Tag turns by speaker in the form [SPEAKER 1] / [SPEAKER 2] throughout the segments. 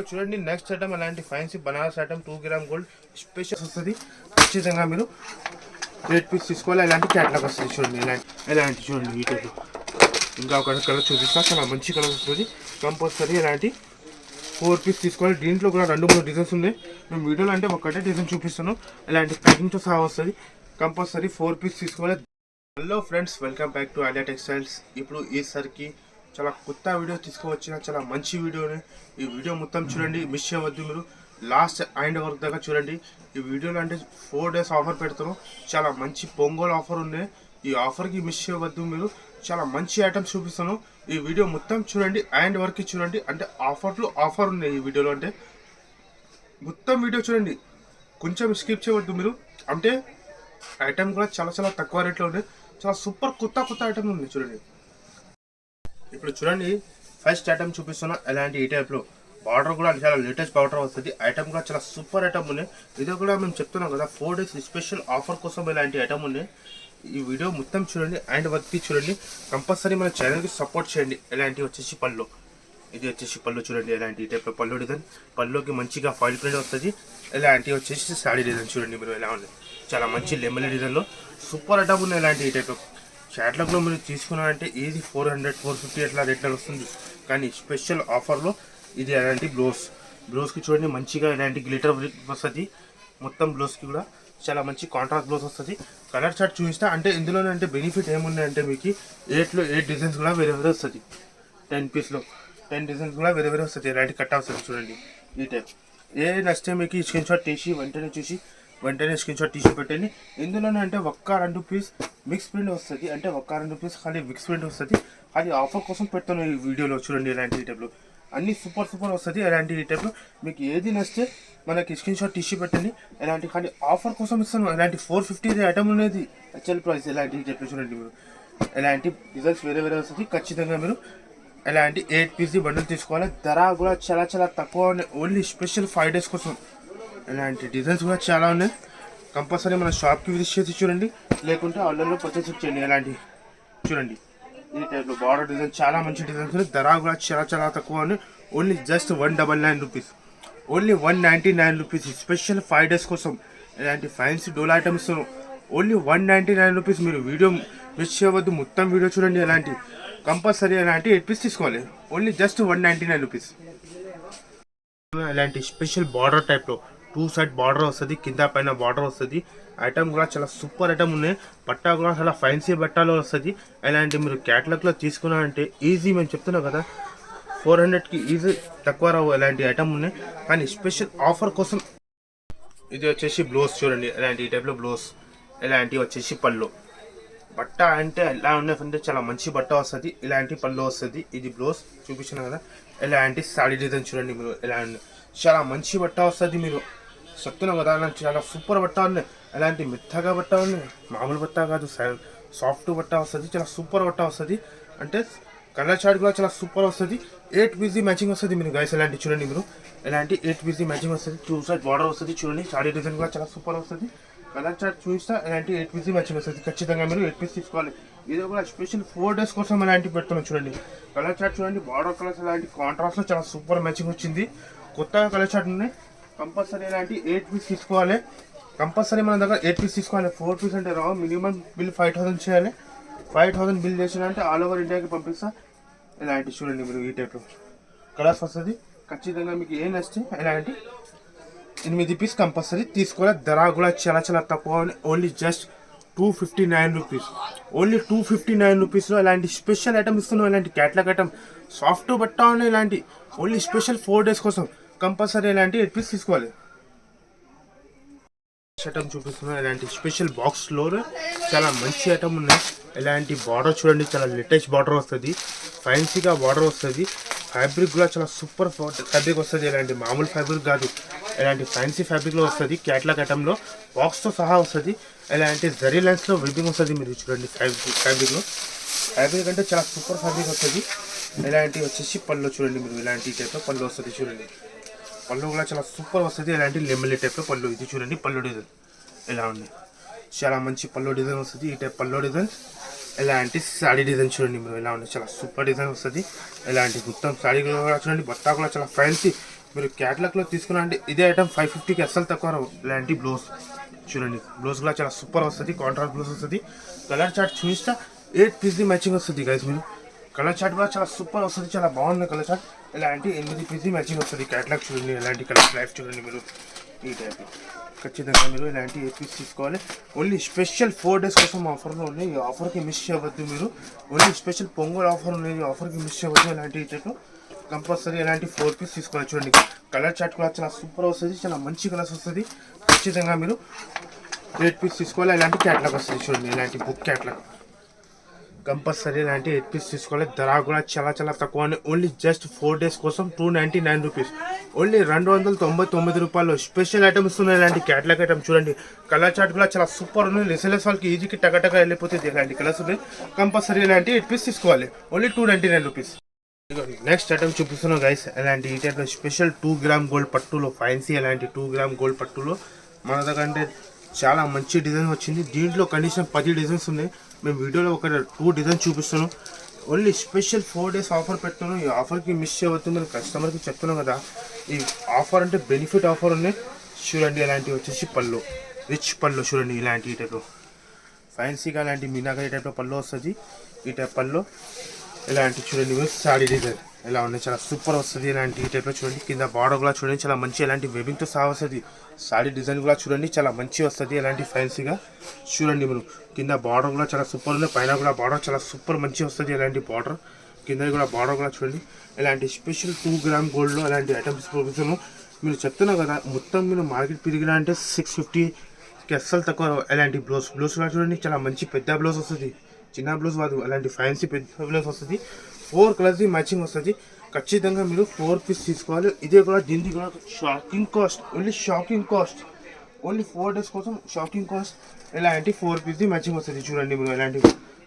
[SPEAKER 1] చూడండి next item అలాంటి fancy Banaras item 2 gram gold special వస్తుంది. ఖచ్చితంగా మీరు 8 పీస్ తీసుకోవాలి. ఇలాంటి క్యాట్లాగ్ వస్తుంది చూడండి. ఇలాంటి చూడండి ఈ టైప్. ఇంకా ఒక కలర్ చూపిస్తా, చాలా మంచి కలర్ వస్తుంది. కంపల్సరీ ఇలాంటి 4 పీస్ తీసుకోవాలి. దీంట్లో కూడా 2-3 డిజైన్స్ ఉన్నాయి. మేము వీడియోలో అంటే ఒకటే డిజైన్ చూపిస్తాను. ఇలాంటి ప్యాకింగ్తో సహా వస్తుంది. కంపల్సరీ 4 పీస్ తీసుకోవాలి. Hello friends, welcome back to Alia textiles. ఇప్పుడు ఈసారికి చాలా కొత్త వీడియో తీసుకువచ్చిన, చాలా మంచి వీడియోని. ఈ వీడియో మొత్తం చూడండి, మిస్ చేయవద్దు. మీరు లాస్ట్ అండ్ వరకు దాకా చూడండి. ఈ వీడియోలో అంటే 4 days ఆఫర్ పెడతాను. చాలా మంచి పొంగల్ ఆఫర్ ఉన్నాయి. ఈ ఆఫర్కి మిస్ చేయవద్దు. మీరు చాలా మంచి ఐటమ్స్ చూపిస్తాను. ఈ వీడియో మొత్తం చూడండి, అండ్ వరకు చూడండి. అంటే ఆఫర్ ఉన్నాయి ఈ వీడియోలో. అంటే మొత్తం వీడియో చూడండి, కొంచెం స్కిప్ చేయవద్దు మీరు. అంటే ఐటమ్ కూడా చాలా చాలా తక్కువ రేట్లో ఉన్నాయి. చాలా సూపర్ కొత్త ఐటమ్ ఉంది చూడండి. ఇప్పుడు చూడండి, ఫస్ట్ ఐటమ్ చూపిస్తున్నా. ఎలాంటి ఈ టైప్లో బార్డర్ కూడా చాలా లేటెస్ట్ బార్డర్ వస్తుంది. ఐటమ్ కూడా చాలా సూపర్ ఐటమ్ ఉన్నాయి. ఇది కూడా మేము చెప్తున్నాం కదా, 4 days స్పెషల్ ఆఫర్ కోసం ఇలాంటి ఐటమ్ ఉన్నాయి. ఈ వీడియో మొత్తం చూడండి, అండ్ వర్క్ చూడండి. కంపల్సరీ మన ఛానల్కి సపోర్ట్ చేయండి. ఇలాంటివి వచ్చేసి పళ్ళు, ఇది వచ్చేసి పళ్ళు చూడండి. ఇలాంటి ఈ టైప్లో పళ్ళు డిజైన్. పళ్ళుకి మంచిగా ఫాయిల్ ప్రింట్ వస్తుంది. ఇలాంటివి వచ్చేసి శారీ డిజైన్ చూడండి. మీరు ఎలా ఉంది, చాలా మంచి లెమన్ డిజైన్లో సూపర్ ఐటమ్ ఉన్నాయి. ఇలాంటి ఈ టైప్లో క్యాటలాగ్లో మీరు తీసుకున్నారంటే ఈజీ 400-450 అట్లా రేట్లో వస్తుంది. కానీ స్పెషల్ ఆఫర్లో ఇది అలాంటి బ్లౌజ్కి చూడండి, మంచిగా ఇలాంటి గ్లిటర్ వస్తుంది. మొత్తం బ్లౌజ్కి కూడా చాలా మంచి కాంట్రాస్ట్ బ్లౌజ్ వస్తుంది. కలర్ చార్ట్ చూపిస్తా. అంటే ఇందులోనే అంటే బెనిఫిట్ ఏమున్నాయంటే మీకు 8 డిజైన్స్ కూడా వేరే వస్తుంది. 10 పీస్లో 10 డిజైన్స్ కూడా వేరే వస్తుంది. ఇలాంటి కట్ వస్తుంది చూడండి. ఈ టైప్ ఏ నచ్చితే మీకు స్క్రీన్ షాట్ తీసి వెంటనే స్క్రీన్ షాట్ తీసి పెట్టండి. ఇందులోనే అంటే 1-2 పీస్ మిక్స్ ప్రింట్ వస్తుంది. అంటే 1-2 పీస్ ఖాళీ మిక్స్ ప్రింట్ వస్తుంది. అది ఆఫర్ కోసం పెడతాను ఈ వీడియోలో చూడండి. ఇలాంటి ఈ టైప్లో అన్ని సూపర్ వస్తుంది. ఇలాంటి ఈ టైప్లో మీకు ఏది నచ్చితే మనకి స్క్రీన్ షాట్ తీసి పెట్టండి. ఇలాంటి ఖాళీ ఆఫర్ కోసం ఇస్తాను. ఇలాంటి 450 ఐటమ్ ఉన్నది యాక్చువల్ ప్రైస్. ఇలాంటి ఈ టైప్లో చూడండి. మీరు ఇలాంటి డిజైన్స్ వేరే వస్తుంది. ఖచ్చితంగా మీరు ఇలాంటి 8 పీస్ బండిల్ తీసుకోవాలి. ధర కూడా చాలా చాలా తక్కువ ఉన్నాయి. ఓన్లీ స్పెషల్ 5 days కోసం. ఇలాంటి డిజైన్స్ కూడా చాలా ఉన్నాయి. కంపల్సరీ మన షాప్కి విజిట్ చేసి చూడండి, లేకుంటే ఆన్లైన్లో పర్చేస్ చేయండి. ఇలాంటి చూడండి ఈ టైప్లో బార్డర్ డిజైన్ చాలా మంచి డిజైన్స్ ఉన్నాయి. ధర కూడా చాలా చాలా తక్కువ ఉన్నాయి. Only just 199 rupees, only 199 rupees special 5 days కోసం. ఇలాంటి ఫ్యాన్సీ డోలా ఐటమ్స్ ఇస్తాను. Only 199 rupees. మీరు వీడియో మిస్ చేయవద్దు, మొత్తం వీడియో చూడండి. ఇలాంటి కంపల్సరీ ఇలాంటి 8 పీస్ తీసుకోవాలి. Only just 199 rupees. ఇలాంటి స్పెషల్ బార్డర్ టైప్లో 2 side బార్డర్ వస్తుంది, కింద పైన బార్డర్ వస్తుంది. ఐటమ్ కూడా చాలా సూపర్ ఐటమ్ ఉన్నాయి. బట్ట కూడా చాలా ఫ్యాన్సీ బట్టలో వస్తుంది. ఇలాంటి మీరు క్యాటలాగ్లో తీసుకున్నారంటే ఈజీ, మేము చెప్తున్నాం కదా 400కి ఈజీ తక్కువ రావు. ఇలాంటి ఐటమ్ ఉన్నాయి. కానీ స్పెషల్ ఆఫర్ కోసం ఇది వచ్చేసి బ్లౌజ్ చూడండి. ఇలాంటి ఈ టైప్లో బ్లౌజ్. ఇలాంటివి వచ్చేసి పళ్ళు. బట్ట అంటే ఎలా ఉన్నాయంటే చాలా మంచి బట్ట వస్తుంది. ఇలాంటి పళ్ళు వస్తుంది. ఇది బ్లౌజ్ చూపించిన కదా. ఇలాంటి సాడీ డిజైన్ చూడండి. మీరు ఎలా చాలా మంచి బట్ట వస్తుంది. మీరు చెప్తున్నాం కదా, అలాంటి చాలా సూపర్ బట్ట ఉన్నాయి. అలాంటి మెత్తగా బట్ట ఉన్నాయి, మామూలు బట్ట కాదు, సాఫ్ట్ బట్ట వస్తుంది. చాలా సూపర్ బట్ట వస్తుంది. అంటే కలర్ చార్ట్ కూడా చాలా సూపర్ వస్తుంది. 8 పీస్ మ్యాచింగ్ వస్తుంది. మీరు గైస్ ఇలాంటి చూడండి. మీరు ఇలాంటి 8 పీస్ మ్యాచింగ్ వస్తుంది. 2 side బార్డర్ వస్తుంది చూడండి. సాడీ డిజైన్ కూడా చాలా సూపర్ వస్తుంది. కలర్ చార్ట్ చూపిస్తా. ఇలాంటి 8 పీస్ మ్యాచింగ్ వస్తుంది. ఖచ్చితంగా మీరు 8 పీస్ తీసుకోవాలి. ఇది కూడా స్పెషల్ 4 days కోసం ఇలాంటివి పెడుతున్నాం చూడండి. కలర్ చార్ట్ చూడండి. బార్డర్ కలర్స్ ఇలాంటి కాంట్రాస్ట్లో చాలా సూపర్ మ్యాచింగ్ వచ్చింది. కొత్తగా కలర్ చార్ట్ ఉన్నాయి. కంపల్సరీ ఇలాంటి 8 పీస్ తీసుకోవాలి. కంపల్సరీ మన దగ్గర 8 పీస్ తీసుకోవాలి. 4 పీస్ అంటే రావు. మినిమం బిల్ 5000 చేయాలి. 5000 బిల్ చేసినంటే ఆల్ ఓవర్ ఇండియాకి పంపిస్తా. ఇలాంటి చూడండి. మీరు ఈ టైప్లో కలర్స్ వస్తుంది. ఖచ్చితంగా మీకు ఏం నచ్చితే ఇలాంటి 8 పీస్ కంపల్సరీ తీసుకోవాలి. ధర కూడా చాలా చాలా తక్కువ. Only just 259 rupees. ఓన్లీ 259 రూపీస్లో ఇలాంటి స్పెషల్ ఐటమ్ ఇస్తున్నాం. ఇలాంటి క్యాట్లాగ్ ఐటమ్ సాఫ్ట్ బట్ట ఉన్నాయి. ఇలాంటి ఓన్లీ స్పెషల్ 4 days కోసం. కంపల్సరీ ఇలాంటి 8 పీస్ తీసుకోవాలి. ఐటమ్ చూపిస్తున్నాం. ఇలాంటి స్పెషల్ బాక్స్లో చాలా మంచి ఐటమ్ ఉన్నాయి. ఇలాంటి బార్డర్ చూడండి, చాలా లేటెస్ట్ బార్డర్ వస్తుంది. ఫ్యాన్సీగా బార్డర్ వస్తుంది. ఫ్యాబ్రిక్ కూడా చాలా సూపర్ ఫ్యాబ్రిక్ వస్తుంది. ఇలాంటి మామూలు ఫ్యాబ్రిక్ కాదు, ఇలాంటి ఫ్యాన్సీ ఫ్యాబ్రిక్లో వస్తుంది. క్యాట్లాగ్ ఐటంలో బాక్స్తో సహా వస్తుంది. ఇలాంటి జరీ లైన్స్లో వెబ్బింగ్ వస్తుంది. మీరు చూడండి ఫ్యాబ్రిక్లో. ఫ్యాబ్రిక్ అంటే చాలా సూపర్ ఫ్యాబ్రిక్ వస్తుంది. ఇలాంటి వచ్చేసి పళ్ళు చూడండి. మీరు ఇలాంటి టైప్లో పళ్ళు వస్తుంది చూడండి. పళ్ళు కూడా చాలా సూపర్ వస్తుంది. ఇలాంటి లెమన్ టైప్లో పళ్ళు. ఇది చూడండి పళ్ళు డిజైన్ ఎలా ఉంది. చాలా మంచి పళ్ళు డిజైన్ వస్తుంది. ఈ టైప్ పళ్ళు డిజైన్. ఇలాంటి సాడీ డిజైన్ చూడండి. మీరు ఎలా ఉంది, చాలా సూపర్ డిజైన్ వస్తుంది. ఇలాంటి మొత్తం సాడీ కూడా చూడండి. బట్ట కూడా చాలా ఫ్యాన్సీ మీరు క్యాట్లాగ్లో తీసుకున్నాంటే ఇదే ఐటమ్ 550కి అస్సలు తక్కువ రావు. ఇలాంటి బ్లౌజ్ చూడండి, బ్లౌజ్ కూడా చాలా సూపర్ వస్తుంది, కాంట్రాస్ట్ బ్లౌజ్ వస్తుంది. కలర్ చార్ట్ చూపిస్తా, 8 పీసీ మ్యాచింగ్ వస్తుంది గైస్. మీరు కలర్ చార్ట్ కూడా చాలా సూపర్ వస్తుంది, చాలా బాగుంది కలర్ చార్ట్. ఇలాంటి 8 పీసీ మ్యాచింగ్ వస్తుంది. క్యాట్లాగ్ చూడండి, ఎలాంటి కలర్ లైఫ్ చూడండి. మీరు ఈ టైప్ ఖచ్చితంగా మీరు ఇలాంటి 8 పీస్ తీసుకోవాలి. ఓన్లీ స్పెషల్ 4 days కోసం ఆఫర్లో ఉన్నాయి. ఈ ఆఫర్కి మిస్ చేయవద్దు మీరు. ఓన్లీ స్పెషల్ పొంగల్ ఆఫర్ ఉన్నాయి, ఈ ఆఫర్కి మిస్ చేయవద్దు. ఇలాంటి టైప్ కంపల్సరీ ఇలాంటి 4 పీస్ తీసుకోవాలి. చూడండి, కలర్ చార్ట్ కూడా చాలా సూపర్ వస్తుంది, చాలా మంచి కలర్స్ వస్తుంది. ఖచ్చితంగా మీరు 8 పీస్ తీసుకోవాలి. ఇలాంటి క్యాట్లాగ్ వస్తుంది చూడండి, ఇలాంటి బుక్ క్యాట్లాగ్ కంపల్సరీ ఇలాంటి 8 పీస్ తీసుకోవాలి. ధర కూడా చాలా చాలా తక్కువ. ఓన్లీ జస్ట్ 4 days కోసం 299 రూపీస్, ఓన్లీ 299 రూపాయలు స్పెషల్ ఐటమ్ ఇస్తున్నాయి. ఇలాంటి క్యాట్లాగ్ ఐటమ్ చూడండి, కలర్ చార్ట్ కూడా చాలా సూపర్ ఉన్నాయి. లెసలెస్ వాళ్ళకి ఈజీకి టగటగా వెళ్ళిపోతుంది. ఇలాంటి కలర్స్ ఉన్నాయి. కంపల్సరీ ఇలాంటి 8 పీస్ తీసుకోవాలి. Only 299 rupees. నెక్స్ట్ ఐటమ్ చూపిస్తున్నాం గైస్. ఇలాంటి ఈ టైప్లో స్పెషల్ 2 గ్రామ్ గోల్డ్ పట్టులో ఫ్యాన్సీ, ఇలాంటి 2 గ్రామ్ గోల్డ్ పట్టులో మన దగ్గర చాలా మంచి డిజైన్ వచ్చింది. దీంట్లో కనీసం 10 డిజైన్స్ ఉన్నాయి. మేము వీడియోలో ఒక 2 డిజైన్ చూపిస్తున్నాం. ఓన్లీ స్పెషల్ 4 days ఆఫర్ పెడుతున్నాం. ఈ ఆఫర్కి మిస్ చేయవద్దు. మీరు కస్టమర్కి చెప్తున్నాం కదా, ఈ ఆఫర్ అంటే బెనిఫిట్ ఆఫర్ ఉన్నాయి. చూడండి, ఇలాంటివి వచ్చేసి పళ్ళు, రిచ్ పళ్ళు చూడండి. ఇలాంటి ఈ టైప్లో ఫ్యాన్సీగా ఇలాంటి మీనాగా ఈ టైప్లో పళ్ళు వస్తుంది. ఈ టైప్ పళ్ళు ఇలాంటి చూడండి. మీరు సాడీ డిజైన్ ఎలా ఉన్నాయి, చాలా సూపర్ వస్తుంది. ఇలాంటి ఈ టైప్లో చూడండి. కింద బార్డర్ కూడా చూడండి, చాలా మంచి ఇలాంటి వెబింగ్తో సహా వస్తుంది. సాడీ డిజైన్ కూడా చూడండి, చాలా మంచి వస్తుంది. ఇలాంటి ఫ్యాన్సీగా చూడండి. మీరు కింద బార్డర్ కూడా చాలా సూపర్ ఉంది, పైన కూడా బార్డర్ చాలా సూపర్ మంచి వస్తుంది. ఇలాంటి బార్డర్ కింద కూడా బార్డర్ కూడా చూడండి. ఇలాంటి స్పెషల్ 2 గ్రామ్ గోల్డ్లో ఇలాంటి ఐటమ్స్ చూపిస్తున్నాను. మీరు చెప్తున్నా కదా, మొత్తం మీరు మార్కెట్ పెరిగినా అంటే 650కి అస్సలు తక్కువ. ఇలాంటి బ్లౌజ్ కూడా చూడండి, చాలా మంచి పెద్ద బ్లౌజ్ వస్తుంది. చిన్న బ్లౌజ్ కాదు, అలాంటి ఫ్యాన్సీ పెద్ద బ్లౌజ్ వస్తుంది. 4 కలర్స్ మ్యాచింగ్ వస్తుంది. ఖచ్చితంగా మీరు 4 పీస్ తీసుకోవాలి. ఇదే కూడా దీనికి కూడా షాకింగ్ కాస్ట్, ఓన్లీ 4 days కోసం షాకింగ్ కాస్ట్. ఇలాంటి 4 పీస్ మ్యాచింగ్ వస్తుంది. చూడండి, మీరు ఇలాంటి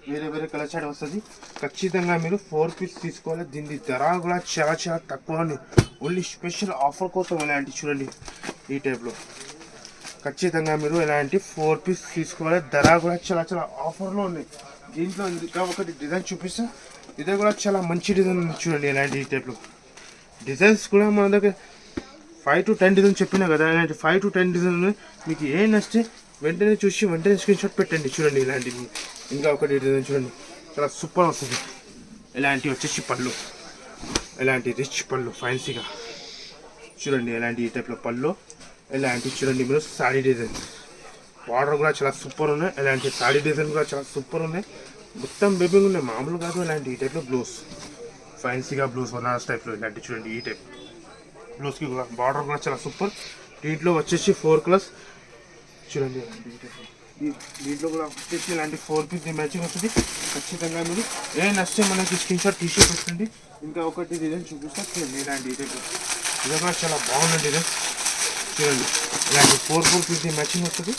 [SPEAKER 1] వేరే వేరే కలర్ చాట్ వస్తుంది. ఖచ్చితంగా మీరు 4 పీస్ తీసుకోవాలి. దీని ధర కూడా చాలా చాలా తక్కువ. ఓన్లీ స్పెషల్ ఆఫర్ కోసం ఇలాంటి చూడండి ఈ టైప్లో. ఖచ్చితంగా మీరు ఇలాంటి 4 పీస్ తీసుకోవాలి. ధర కూడా చాలా చాలా ఆఫర్లో ఉన్నాయి. దీంట్లో ఇంకా ఒకటి డిజైన్ చూపిస్తా. ఇదే కూడా చాలా మంచి డిజైన్ చూడండి. ఇలాంటి టైప్లో డిజైన్స్ కూడా మన దగ్గర 5 to 10 డిజైన్ చెప్పినా కదా. ఇలాంటి 5 to 10 డిజైన్ మీకు ఏ నచ్చితే వెంటనే చూసి వెంటనే స్క్రీన్ షాట్ పెట్టండి. చూడండి, ఇలాంటివి ఇంకా ఒకటి డిజైన్ చూడండి, చాలా సూపర్ వస్తుంది. ఇలాంటివి వచ్చేసి పళ్ళు, ఇలాంటి రిచ్ పళ్ళు ఫ్యాన్సీగా చూడండి. ఇలాంటి ఈ టైప్లో పళ్ళు ఇలాంటివి చూడండి. మీరు సాడీ డిజైన్ బార్డర్ కూడా చాలా సూపర్ ఉన్నాయి. ఇలాంటి సాడీ డిజైన్ కూడా చాలా సూపర్ ఉన్నాయి. మొత్తం బేబింగ్ ఉన్నాయి, మామూలు కాదు. ఇలాంటి ఈ టైప్లో బ్లౌజ్ ఫ్యాన్సీగా బ్లౌజ్ బనారస్ టైప్లో ఇలాంటి చూడండి. ఈ టైప్ బ్లౌజ్కి కూడా బార్డర్ కూడా చాలా సూపర్. దీంట్లో వచ్చేసి 4 కలర్స్ చూడండి. దీంట్లో కూడా వచ్చేసి ఇలాంటి 4 పీస్ మ్యాచింగ్ వస్తుంది. ఖచ్చితంగా మీరు ఏ నచ్చితే మనకి స్క్రీన్ షాట్ తీసి పెట్టండి. ఇంకా ఒకటి డిజైన్ చూపిస్తా చూడండి. ఇలాంటి ఈ టైప్ ఇది కూడా చాలా బాగుంది డిజైన్ చూడండి. ఇలాంటి 4 పీస్ మ్యాచింగ్ వస్తుంది.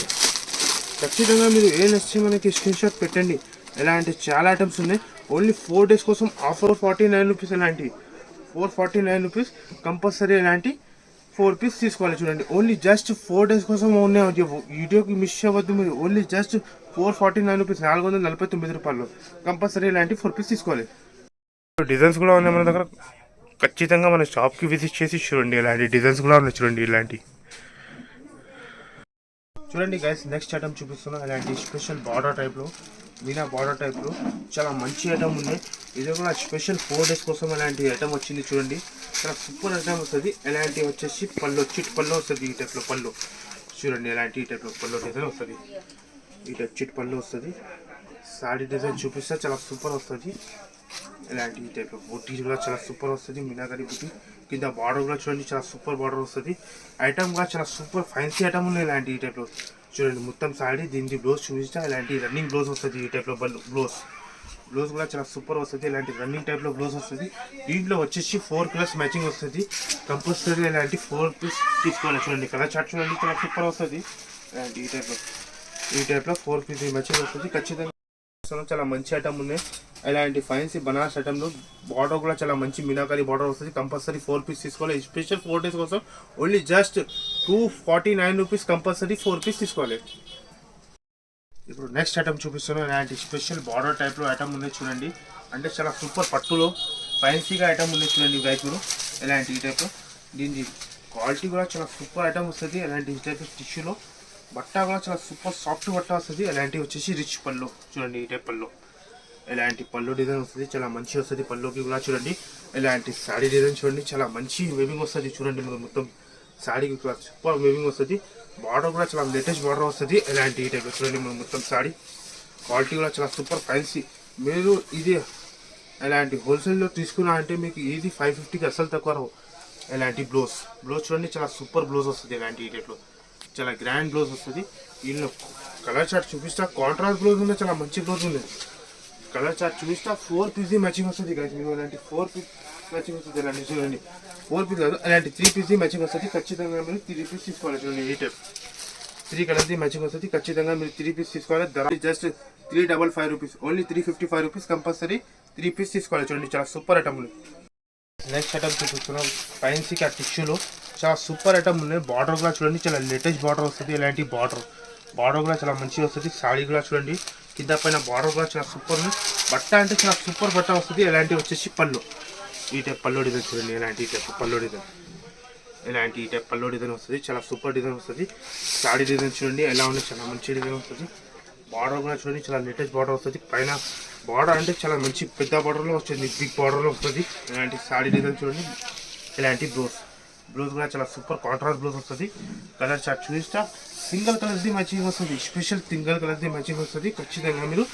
[SPEAKER 1] ఖచ్చితంగా మీరు ఏ నచ్చితే మనకి స్క్రీన్ షాట్ పెట్టండి. ఇలాంటి చాలా ఐటమ్స్ ఉన్నాయి. ఓన్లీ 4 days కోసం ఆఫర్ 49 రూపీస్. ఇలాంటి 449 రూపీస్ కంపల్సరీ ఇలాంటి 4 పీస్ తీసుకోవాలి. చూడండి, ఓన్లీ జస్ట్ 4 days కోసం ఉన్నాయి. వీడియోకి మిస్ అవ్వద్దు మీరు. ఓన్లీ జస్ట్ 449 రూపీస్, 449 రూపాయలు. కంపల్సరీ ఇలాంటి 4 పీస్ తీసుకోవాలి. డిజైన్స్ కూడా ఉన్నాయి మన దగ్గర. ఖచ్చితంగా మన షాప్కి విజిట్ చేసి చూడండి. ఇలాంటి డిజైన్స్ కూడా ఉన్నాయి చూడండి. ఇలాంటి చూడండి గైస్. నెక్స్ట్ ఐటమ్ చూపిస్తున్నాం. ఇలాంటి స్పెషల్ బార్డర్ టైప్లో, మీనా బార్డర్ టైప్లో చాలా మంచి ఐటమ్ ఉన్నాయి. ఇది కూడా స్పెషల్ 4 days కోసం ఇలాంటి ఐటమ్ వచ్చింది చూడండి. చాలా సూపర్ ఐటమ్ వస్తుంది. ఇలాంటి వచ్చేసి పళ్ళు, చిట్ పళ్ళు వస్తుంది. ఈ టైప్లో పళ్ళు చూడండి. ఇలాంటి ఈ టైప్లో పళ్ళు డిజైన్ వస్తుంది. ఈ టైప్ చిట్ పళ్ళు వస్తుంది. సాడీ డిజైన్ చూపిస్తే చాలా సూపర్ వస్తుంది. ఇలాంటి ఈ టైప్లో బుట్టి కూడా చాలా సూపర్ వస్తుంది. మీనాకరి బుట్టి కింద బార్డర్ కూడా చూడండి, చాలా సూపర్ బార్డర్ వస్తుంది. ఐటమ్ కూడా చాలా సూపర్ ఫ్యాన్సీ ఐటమ్ ఉన్నాయి. ఇలాంటి ఈ టైప్లో చూడండి. మొత్తం సాడీ దీనికి బ్లౌజ్ చూపిస్తా. ఇలాంటి రన్నింగ్ బ్లౌజ్ వస్తుంది. ఈ టైప్లో బ్లౌజ్ కూడా చాలా సూపర్ వస్తుంది. ఇలాంటి రన్నింగ్ టైప్లో బ్లౌజ్ వస్తుంది. దీంట్లో వచ్చేసి 4 కలర్స్ మ్యాచింగ్ వస్తుంది. కంపల్సరీ ఇలాంటి 4 పీస్ తీసుకోవాలి. చూడండి, కలర్ చార్ట్ చూడండి, చాలా సూపర్ వస్తుంది. ఇలాంటి ఈ టైప్లో 4 పీస్ మ్యాచింగ్ వస్తుంది. ఖచ్చితంగా చాలా మంచి ఐటమ్ ఉన్నాయి. ఇలాంటి ఫ్యాన్సీ బనారస్ ఐటమ్లో బార్డర్ కూడా చాలా మంచి మీనాకరి బార్డర్ వస్తుంది. కంపల్సరీ 4 పీస్ తీసుకోవాలి. స్పెషల్ 4 days కోసం only just 249 rupees. Compulsory 4 piece తీసుకోవాలి. ఇప్పుడు నెక్స్ట్ ఐటమ్ చూపిస్తున్నాను. ఇలాంటి స్పెషల్ బార్డర్ టైప్లో ఐటమ్ ఉన్నాయి చూడండి. అంటే చాలా సూపర్ పట్టులో ఫ్యాన్సీగా ఐటమ్ ఉన్నాయి చూడండి. వైపులో ఇలాంటి ఈ టైప్లో దీని క్వాలిటీ కూడా చాలా సూపర్ ఐటమ్ వస్తుంది. అలాంటి ఈ టైప్ టిష్యూలో బట్ట కూడా చాలా సూపర్ సాఫ్ట్ బట్ట వస్తుంది. అలాంటివి వచ్చేసి రిచ్ పళ్ళు చూడండి. ఈ టైప్ పళ్ళు ఇలాంటి పళ్ళు డిజైన్ వస్తుంది, చాలా మంచి వస్తుంది. పళ్ళుకి కూడా చూడండి ఇలాంటి శారీ డిజైన్ చూడండి, చాలా మంచి వేవింగ్ వస్తుంది. చూడండి మీరు మొత్తం శారీకి కూడా సూపర్ వేవింగ్ వస్తుంది. బార్డర్ కూడా చాలా లేటెస్ట్ బార్డర్ వస్తుంది. ఇలాంటి ఈ టైప్ చూడండి మీరు మొత్తం శారీ క్వాలిటీ కూడా చాలా సూపర్ ఫ్యాన్సీ. మీరు ఇది ఇలాంటి హోల్సేల్లో తీసుకున్నా అంటే మీకు ఇది 550కి అసలు తక్కువ రావు. ఇలాంటి బ్లౌజ్ చూడండి, చాలా సూపర్ బ్లౌజ్ వస్తుంది. ఇలాంటి ఈ టైప్లో చాలా గ్రాండ్ బ్లౌజ్ వస్తుంది. దీనిలో కలర్ చార్ట్ చూపిస్తా. కాంట్రాస్ట్ బ్లౌజ్ ఉంది, చాలా మంచి బ్లౌజ్ ఉంది. కలర్ చార్ట్ చూపిస్తా. 4 పీస్ మ్యాచింగ్ వస్తుంది కదా మీరు. అలాంటి 4 పీస్ మ్యాచింగ్ వస్తుంది. అలాంటి చూడండి 4 పీస్ కాదు, అలాంటి 3 పీస్ మ్యాచింగ్ వస్తుంది. ఖచ్చితంగా మీరు 3 పీస్ తీసుకోవాలి. చూడండి ఈ టైప్ 3 కలర్స్ మ్యాచింగ్ వస్తుంది. ఖచ్చితంగా మీరు 3 పీస్ తీసుకోవాలి. ధర just 355 rupees, only 355 rupees compulsory 3 piece తీసుకోవాలి. చూడండి చాలా సూపర్ ఐటమ్లు. నెక్స్ట్ ఐటమ్ చూపిస్తున్నాం ఫ్యాన్సీకి ఆ టిష్యూలో చాలా సూపర్ ఐటమ్ ఉన్నాయి. బార్డర్ కూడా చూడండి, చాలా లేటెస్ట్ బార్డర్ వస్తుంది. ఇలాంటి బార్డర్ కూడా చాలా మంచిగా వస్తుంది. సాడీ కూడా చూడండి కింద పైన బార్డర్ కూడా చాలా సూపర్ ఉంది. బట్ట అంటే చాలా సూపర్ బట్ట వస్తుంది. ఇలాంటివి వచ్చేసి పళ్ళు ఈ టైప్ పళ్ళు డిజైన్ చూడండి. ఇలాంటి ఈ టైప్ పళ్ళు డిజైన్, ఇలాంటి ఈ టైప్ పళ్ళు డిజైన్ వస్తుంది. చాలా సూపర్ డిజైన్ వస్తుంది. సాడీ డిజైన్ చూడండి ఎలా ఉంది, చాలా మంచి డిజైన్ వస్తుంది. బార్డర్ కూడా చూడండి, చాలా లేటెస్ట్ బార్డర్ వస్తుంది. పైన బార్డర్ అంటే చాలా మంచి పెద్ద బార్డర్లో వస్తుంది, బిగ్ బార్డర్లో వస్తుంది. ఇలాంటి సాడీ డిజైన్ చూడండి. ఇలాంటి బ్లౌజ్ కూడా చాలా సూపర్ కాంట్రాస్ట్ బ్లౌజ్ వస్తుంది. కలర్ చార్ట్ చూపిస్తా. సింగిల్ కలర్ది మ్యాచింగ్ వస్తుంది, స్పెషల్ సింగిల్ కలర్ది మ్యాచింగ్ వస్తుంది. ఖచ్చితంగా మీరు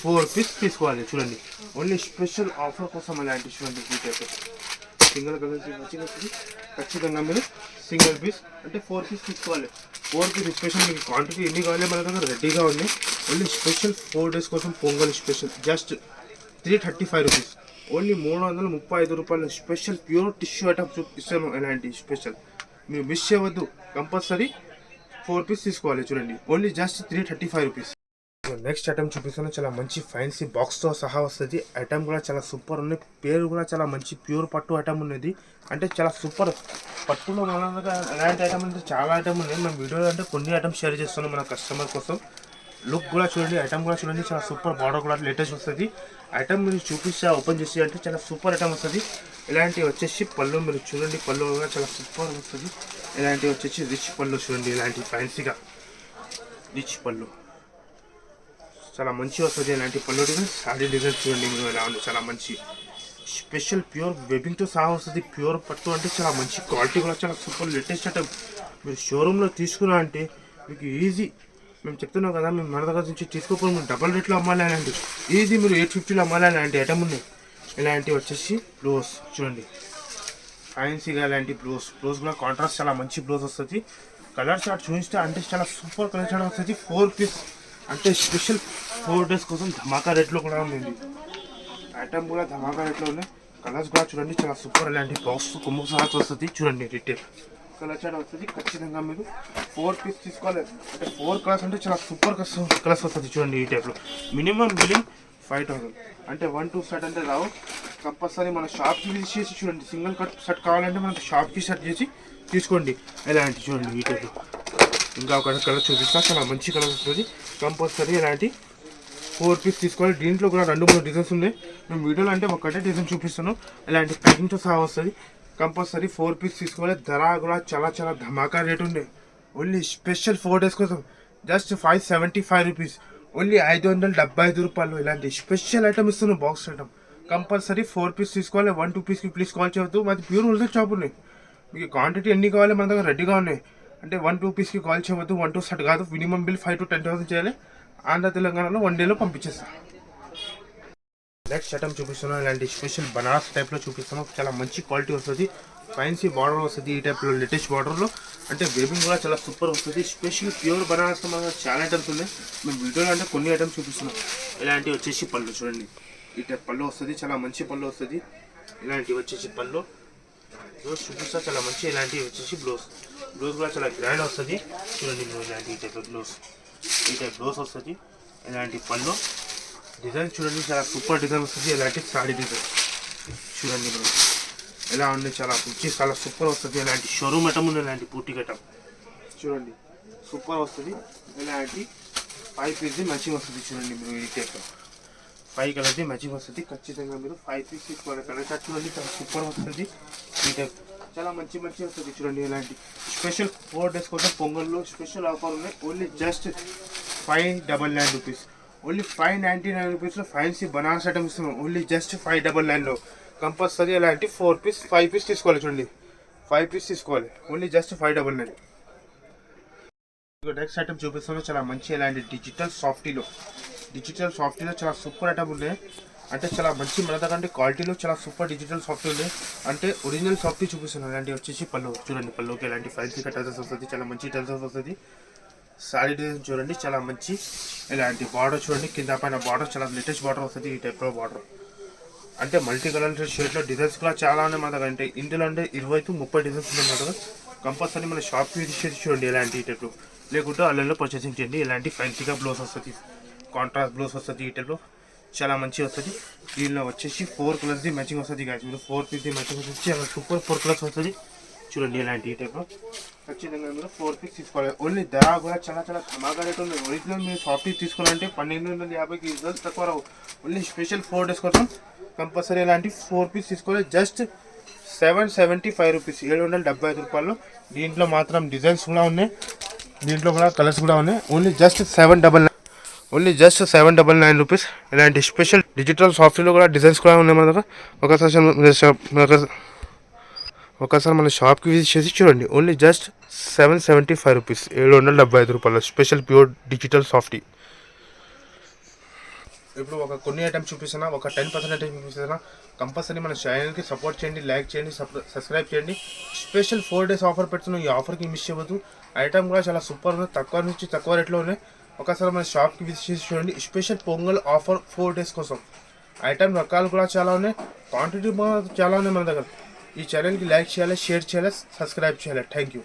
[SPEAKER 1] 4 పీస్ తీసుకోవాలి. చూడండి ఓన్లీ స్పెషల్ ఆఫర్ కోసం అలాంటి చూడండి ఈ టైప్ సింగిల్ కలర్ది మ్యాచింగ్ వస్తుంది. ఖచ్చితంగా మీరు సింగిల్ పీస్ అంటే 4 పీస్ తీసుకోవాలి. 4 పీస్ స్పెషల్ మీకు క్వాంటిటీ ఎన్ని కావాలి మన దగ్గర రెడీగా ఉంది. ఓన్లీ స్పెషల్ 4 డేస్ కోసం pongal special just 335 rupees, only 335 రూపాయలు స్పెషల్ ప్యూర్ టిష్యూ ఐటమ్ చూపిస్తాను. ఇలాంటి స్పెషల్ మీరు మిస్ చేయవద్దు. కంపల్సరీ 4 పీస్ తీసుకోవాలి. చూడండి only just 335 rupees. Next item చూపిస్తాను, చాలా మంచి ఫ్యాన్సీ బాక్స్తో సహా వస్తుంది. ఐటమ్ కూడా చాలా సూపర్ ఉన్నాయి. పేరు కూడా చాలా మంచి ప్యూర్ పట్టు ఐటమ్ ఉన్నది. అంటే చాలా సూపర్ పట్టులో మన దగ్గర ఎలాంటి ఐటమ్ అంటే చాలా ఐటమ్ ఉన్నాయి. మన వీడియోలో అంటే కొన్ని ఐటమ్స్ షేర్ చేస్తున్నాం మన కస్టమర్ కోసం. లుక్ కూడా చూడండి, ఐటమ్ కూడా చూడండి, చాలా సూపర్ బార్డర్ కూడా లేటెస్ట్ వస్తుంది. ఐటమ్ మీరు చూపిస్తా ఓపెన్ చేసి అంటే చాలా సూపర్ ఐటమ్ వస్తుంది. ఇలాంటివి వచ్చేసి పళ్ళు మీరు చూడండి, పళ్ళు కూడా చాలా సూపర్ వస్తుంది. ఇలాంటివి వచ్చేసి రిచ్ పళ్ళు చూడండి, ఇలాంటి ఫ్యాన్సీగా రిచ్ పళ్ళు చాలా మంచి వస్తుంది. ఇలాంటి పళ్ళు డిజైన్ సాడీ డిజైన్ చూడండి మీరు ఎలా ఉంది, చాలా మంచి స్పెషల్ ప్యూర్ వెబింగ్తో సహా వస్తుంది. ప్యూర్ పట్టు అంటే చాలా మంచి క్వాలిటీ కూడా చాలా సూపర్ లేటెస్ట్ ఐటమ్. మీరు షోరూంలో తీసుకున్నా అంటే మీకు ఈజీ, మేము చెప్తున్నాం కదా మేము మన దగ్గర నుంచి తీసుకోకపోతే మేము డబల్ రేట్లో అమ్మాలి. అలాంటి ఈజీ మీరు 850లో అమ్మాలి. అలాంటి ఐటమ్ ఉన్నాయి. ఇలాంటివి వచ్చేసి బ్లౌజ్ చూడండి ఫ్యాన్సీగా ఇలాంటి బ్లౌజ్ కూడా కాంట్రాస్ట్ చాలా మంచి బ్లౌజ్ వస్తుంది. కలర్ చార్ట్ చూపిస్తే అంటే చాలా సూపర్ కలర్ చార్ట్ వస్తుంది. 4 పీస్ అంటే స్పెషల్ 4 డేస్ కోసం ధమాకా రేట్లో కూడా ఉంది. ఐటమ్ కూడా ధమాకా రేట్లో ఉన్నాయి. కలర్స్ కూడా చూడండి చాలా సూపర్. ఇలాంటి బాక్స్ కొమ్ము సహా వస్తుంది. చూడండి రిటైల్ కలర్ చార్ట్ వస్తుంది. ఖచ్చితంగా మీరు 4 పీస్ తీసుకోవాలి. అంటే 4 కలర్స్ అంటే చాలా సూపర్ కలర్స్ వస్తుంది. చూడండి ఈ టైప్లో మినిమం బిల్లింగ్ 5000 అంటే 1-2 సెట్ అంటే రావు. కంపల్సరీ మన షాప్కి విజిట్ చేసి చూడండి. సింగిల్ కట్ సెట్ కావాలంటే మనకు షాప్కి సెట్ చేసి తీసుకోండి. ఇలాంటి చూడండి ఈ టైప్లో ఇంకా ఒక కలర్ చూపిస్తా, చాలా మంచి కలర్ వస్తుంది. కంపల్సరీ ఇలాంటి 4 పీస్ తీసుకోవాలి. దీంట్లో కూడా 2-3 డిజైన్స్ ఉన్నాయి. మేము వీడియోలో అంటే ఒకటే డిజైన్ చూపిస్తాను. ఇలాంటి ప్యాకింగ్తో సహా వస్తుంది. కంపల్సరీ 4 పీస్ తీసుకోవాలి. ధర కూడా చాలా చాలా ధమాకా రేట్ ఉంది. ఓన్లీ స్పెషల్ 4 డేస్ కోసం జస్ట్ 575 రూపీస్, ఓన్లీ 575 రూపాయలు. ఇలాంటి స్పెషల్ ఐటమ్ ఇస్తున్నాం, బాక్స్ ఐటమ్. కంపల్సరీ 4 పీస్ తీసుకోవాలి. 1-2 పీస్కి ప్లీజ్ కాల్ చేయవద్దు. మాది ప్యూర్ హోల్సేల్ షాప్ ఉన్నాయి. మీకు క్వాంటిటీ ఎన్ని కావాలి మన దగ్గర రెడీగా ఉన్నాయి. అంటే 1-2 పీస్కి కాల్ చేయవద్దు. 1-2 సెట్ కాదు. మినిమం బిల్ 5,000 to 10,000 చేయాలి. ఆంధ్ర తెలంగాణలో 1 డేలో పంపించేస్తాం. నెక్స్ట్ ఐటమ్ చూపిస్తున్నాం, ఇలాంటి స్పెషల్ బనారస్ టైప్లో చూపిస్తున్నాం. చాలా మంచి క్వాలిటీ వస్తుంది. ఫ్యాన్సీ బార్డర్ వస్తుంది. ఈ టైప్లో లేటెస్ట్ బార్డర్లో అంటే వేవింగ్ కూడా చాలా సూపర్ వస్తుంది. స్పెషల్ ప్యూర్ బనారస్ మనకు చాలా ఐటమ్స్ ఉన్నాయి. మేము వీడియోలో అంటే కొన్ని ఐటమ్స్ చూపిస్తున్నాం. ఇలాంటివి వచ్చేసి పళ్ళు చూడండి. ఈ టైప్ పళ్ళు వస్తుంది, చాలా మంచి పళ్ళు వస్తుంది. ఇలాంటివి వచ్చేసి పళ్ళు బ్లౌజ్ చూపిస్తా, చాలా మంచి. ఇలాంటివి వచ్చేసి బ్లౌజ్ కూడా చాలా గ్రాండ్ వస్తుంది. చూడండి మీరు ఇలాంటి ఈ టైప్ బ్లౌజ్ వస్తుంది. ఇలాంటి పళ్ళు డిజైన్ చూడండి, చాలా సూపర్ డిజైన్ వస్తుంది. ఇలాంటి సాడీ డిజైన్ చూడండి మీరు ఎలా ఉంది, చాలా మంచి చాలా సూపర్ వస్తుంది. ఇలాంటి షోరూమ్ ఐటమ్ ఉంది. ఇలాంటి బూటీ ఐటమ్ చూడండి సూపర్ వస్తుంది. ఇలాంటి 5 పీస్ది మ్యాచింగ్ వస్తుంది. చూడండి మీరు ఈ టైప్ 5 కలర్ది మ్యాచింగ్ వస్తుంది. ఖచ్చితంగా మీరు 5 పీస్ తీసుకోవాలి. కలర్ చార్ట్ చూడండి చాలా సూపర్ వస్తుంది. ఈ టైప్ చాలా మంచి మంచి వస్తుంది చూడండి. ఇలాంటి స్పెషల్ 4 days కోసం పొంగల్లో స్పెషల్ ఆఫర్ ఉన్నాయి. Only just 599 rupees. ఓన్లీ 599 రూపీస్లో ఫ్యాన్సీ బనారస్ ఐటమ్ ఇస్తున్నాం. ఓన్లీ జస్ట్ 599లో కంపల్సరీ ఇలాంటి 4 పీస్ 5 పీస్ తీసుకోవాలి. చూడండి 5 పీస్ తీసుకోవాలి. Only just 599. నెక్స్ట్ ఐటమ్ చూపిస్తున్నాం. చాలా మంచి ఇలాంటి డిజిటల్ సాఫ్టీలో చాలా సూపర్ ఐటమ్ ఉన్నాయి. అంటే చాలా మంచి మన దగ్గర క్వాలిటీలో చాలా సూపర్ డిజిటల్ సాఫ్టీ ఉంది. అంటే ఒరిజినల్ సాఫ్టీ చూపిస్తున్నాను. ఇలాంటి వచ్చేసి పళ్ళు చూడండి. పళ్ళుకి ఇలాంటి ఫ్యాన్సీ టజల్స్ వస్తుంది. చాలా మంచి టజల్స్ వస్తుంది. సారీ డిజైన్ చూడండి. చాలా మంచి ఇలాంటి బార్డర్ చూడండి. కింద పైన బార్డర్ చాలా లేటెస్ట్ బార్డర్ వస్తుంది. ఈ టైప్లో బార్డర్ అంటే మల్టీ కలర్ షేడ్లో డిజైన్స్ కూడా చాలా ఉన్నాయి మన దగ్గర. అంటే ఇందులో అంటే 20 to 30 డిజైన్స్ ఉన్నాయి మన దగ్గర. కంపల్సరీ మన షాప్కి విజిట్ చూడండి. ఇలాంటి ఈ టైప్లో లేకుంటే ఆన్లైన్లో పర్చేసింగ్ చేయండి. ఇలాంటి ఫ్యాన్సీగా బ్లౌజ్ వస్తుంది. కాంట్రాస్ట్ బ్లౌజ్ వస్తుంది. ఈ టైప్లో చాలా మంచి వస్తుంది. దీనిలో వచ్చేసి 4 కలర్స్ మ్యాచింగ్ వస్తుంది. గాయస్ మీరు 4 పీస్ మ్యాచింగ్ వస్తుంది. చాలా సూపర్ 4 కలర్స్ వస్తుంది చూడండి. ఇలాంటి ఈ టైప్లో ఖచ్చితంగా మీరు 4 పీస్ తీసుకోవాలి. ఓన్లీ ధర కూడా చాలా చాలా ధమాగా రేట్ ఉంది. ఒరిజినల్ మీరు సాఫ్ట్ తీసుకోవాలంటే 1250కి రిజల్ట్స్ తక్కువ రావు. ఓన్లీ స్పెషల్ 4 days కోసం కంపల్సరీ ఇలాంటి 4 పీస్ తీసుకోవాలి. జస్ట్ 775 రూపీస్, 775 రూపాయలు. దీంట్లో మాత్రం డిజైన్స్ కూడా ఉన్నాయి. దీంట్లో కూడా కలర్స్ కూడా ఉన్నాయి. Only just 799 rupees. ఇలాంటి స్పెషల్ డిజిటల్ సాఫ్ట్వేర్లో కూడా డిజైన్స్ కూడా ఉన్నాయి మన దగ్గర. ఒకసారి మన షాప్కి విజిట్ చేసి చూడండి. ఓన్లీ జస్ట్ 775 రూపీస్, 775 రూపాయలు స్పెషల్ ప్యూర్ డిజిటల్ సాఫ్టీ. ఇప్పుడు కొన్ని ఐటమ్స్ చూపిస్తున్నా, ఒక 10% ఐటమ్ చూపిస్తున్నా. కంపల్సరీ మన ఛానల్కి సపోర్ట్ చేయండి, లైక్ చేయండి, సబ్స్క్రైబ్ చేయండి. స్పెషల్ 4 days ఆఫర్ పెడుతున్నాం. ఈ ఆఫర్కి మిస్ చేయవద్దు. ఐటమ్ కూడా చాలా సూపర్ ఉంది. తక్కువ నుంచి తక్కువ రేట్లో ఉన్నాయి. ఒకసారి మన షాప్కి విజిట్ చేసి చూడండి. స్పెషల్ పొంగల్ ఆఫర్ 4 days కోసం. ఐటమ్ రకాలు కూడా చాలా ఉన్నాయి. క్వాంటిటీ చాలా ఉన్నాయి మన దగ్గర. ఈ ఛానల్కి లైక్ చేయాలి, షేర్ చేయాలి, సబ్స్క్రైబ్ చేయాలి. Thank you.